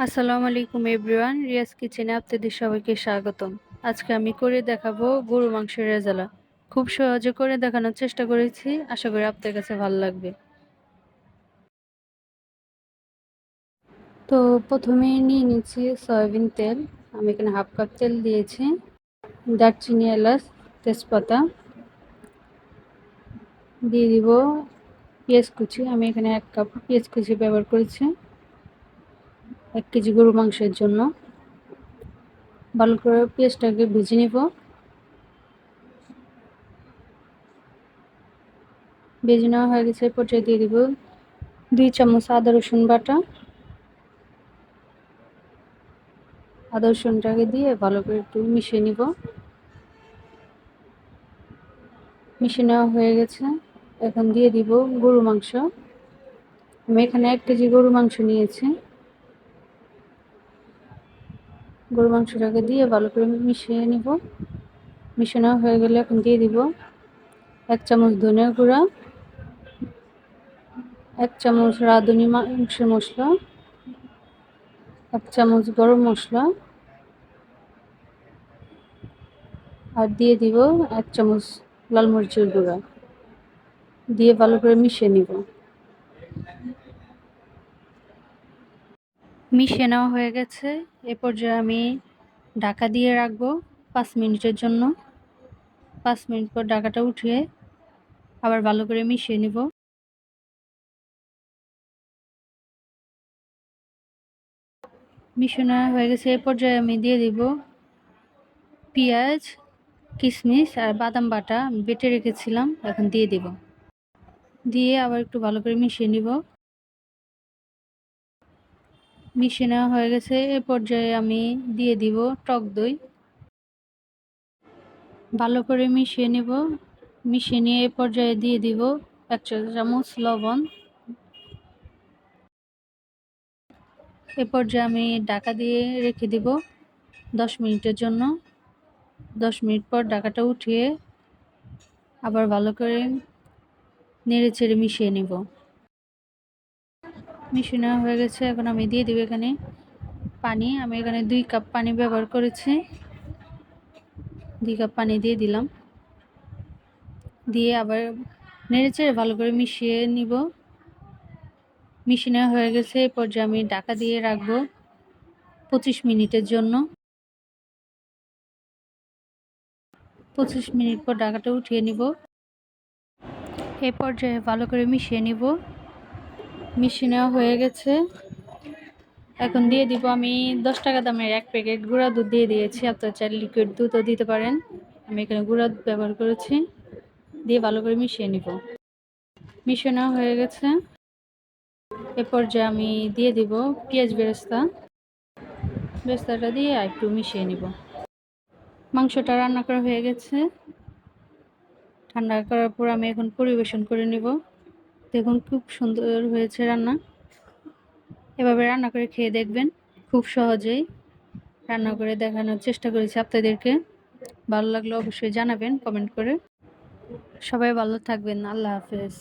আসসালামু আলাইকুম এভরিওয়ান, রিয়াজ কিচেনে আপনাদের সবাইকে স্বাগতম। আজকে আমি করে দেখাবো গরু মাংসের রেজালা। খুব সহজে করে দেখানোর চেষ্টা করেছি, আশা করি আপনাদের কাছে ভালো লাগবে। তো প্রথমে নিয়ে নিচ্ছি সয়াবিন তেল। আমি এখানে হাফ কাপ তেল দিয়েছি। দারচিনি, এলাচ, তেজপাতা দিয়ে দিব। পেঁয়াজ কুচি, আমি এখানে 1 কাপ পেঁয়াজ কুচি ব্যবহার করেছি 1 কেজি গরু মাংসের জন্য। ভালো করে পেঁয়াজটাকে ভেজে নিব। ভেজে নেওয়া হয়ে গেছে, পর্যায়ে দিয়ে দিব 2 চামচ আদা রসুন বাটা। আদা রসুনটাকে দিয়ে ভালো করে একটু মিশিয়ে নিব। মিশিয়ে নেওয়া হয়ে গেছে, এখন দিয়ে দিব গরু মাংস। আমি এখানে 1 কেজি গরু মাংস নিয়েছি। গরু মাংসটাকে দিয়ে ভালো করে মিশিয়ে নিব। মিশিয়ে নেওয়া হয়ে গেলে এখন দিয়ে দিব 1 চামচ ধনিয়া গুঁড়া, 1 চামচ রাঁধুনি মাংসের মশলা, 1 চামচ গরম মশলা, আর দিয়ে দিব 1 চামচ লাল মরিচের গুঁড়া। দিয়ে ভালো করে মিশিয়ে নিব। মিশিয়ে নেওয়া হয়ে গেছে, এ পর্যায়ে আমি ঢাকা দিয়ে রাখবো 5 মিনিটের জন্য। 5 মিনিট পর ঢাকাটা উঠিয়ে আবার ভালো করে মিশিয়ে নিব। মিশানো হয়ে গেছে, এ পর্যায়ে আমি দিয়ে দিব পেঁয়াজ, কিশমিশ আর বাদাম বাটা আমি বেটে রেখেছিলাম, এখন দিয়ে দিব। দিয়ে আবার একটু ভালো করে মিশিয়ে নিব। মিশিয়ে নেওয়া হয়ে গেছে, এ পর্যায়ে আমি দিয়ে দিব টক দই। ভালো করে মিশিয়ে নিব। মিশিয়ে নিয়ে এ পর্যায়ে দিয়ে দিব 1 চা চামচ লবণ। এ পর্যায়ে আমি ঢাকা দিয়ে রেখে দিব 10 মিনিটের জন্য। 10 মিনিট পর ঢাকাটা উঠিয়ে আবার ভালো করে নেড়ে চেড়ে মিশিয়ে নিব। মিশিয়ে নেওয়া হয়ে গেছে, এখন আমি দিয়ে দিব এখানে পানি। আমি এখানে 2 কাপ পানি ব্যবহার করেছি। 2 কাপ পানি দিয়ে দিলাম। দিয়ে আবার নেড়ে চেড়ে ভালো করে মিশিয়ে নিব। মিশিয়ে নেওয়া হয়ে গেছে, এই পর্যায়ে আমি ঢাকা দিয়ে রাখবো 25 মিনিটের জন্য। 25 মিনিট পর ঢাকাটা উঠিয়ে নিব। এই পর্যায়ে ভালো করে মিশিয়ে নিব। মিশিয়ে নেওয়া হয়ে গেছে, এখন দিয়ে দিব আমি 10 টাকা দামের 1 প্যাকেট গুঁড়া দুধ দিয়ে দিয়েছি। আপনারা চাইলে লিকুইড দুধও দিতে পারেন, আমি এখানে গুঁড়া দুধ ব্যবহার করেছি। দিয়ে ভালো করে মিশিয়ে নিব। মিশিয়ে নেওয়া হয়ে গেছে, এ পর্যায়ে আমি দিয়ে দিব পেঁয়াজ বেরেস্তাটা দিয়ে একটু মিশিয়ে নিব। মাংসটা রান্না করা হয়ে গেছে। ঠান্ডা করার পর আমি এখন পরিবেশন করে নিব। দেখুন খুব সুন্দর হয়েছে রান্না। এভাবে রান্না করে খেয়ে দেখবেন, খুব সহজেই রান্না করে দেখানোর চেষ্টা করেছি আপনাদেরকে। ভালো লাগলে অবশ্যই জানাবেন কমেন্ট করে। সবাই ভালো থাকবেন, আল্লাহ হাফেজ।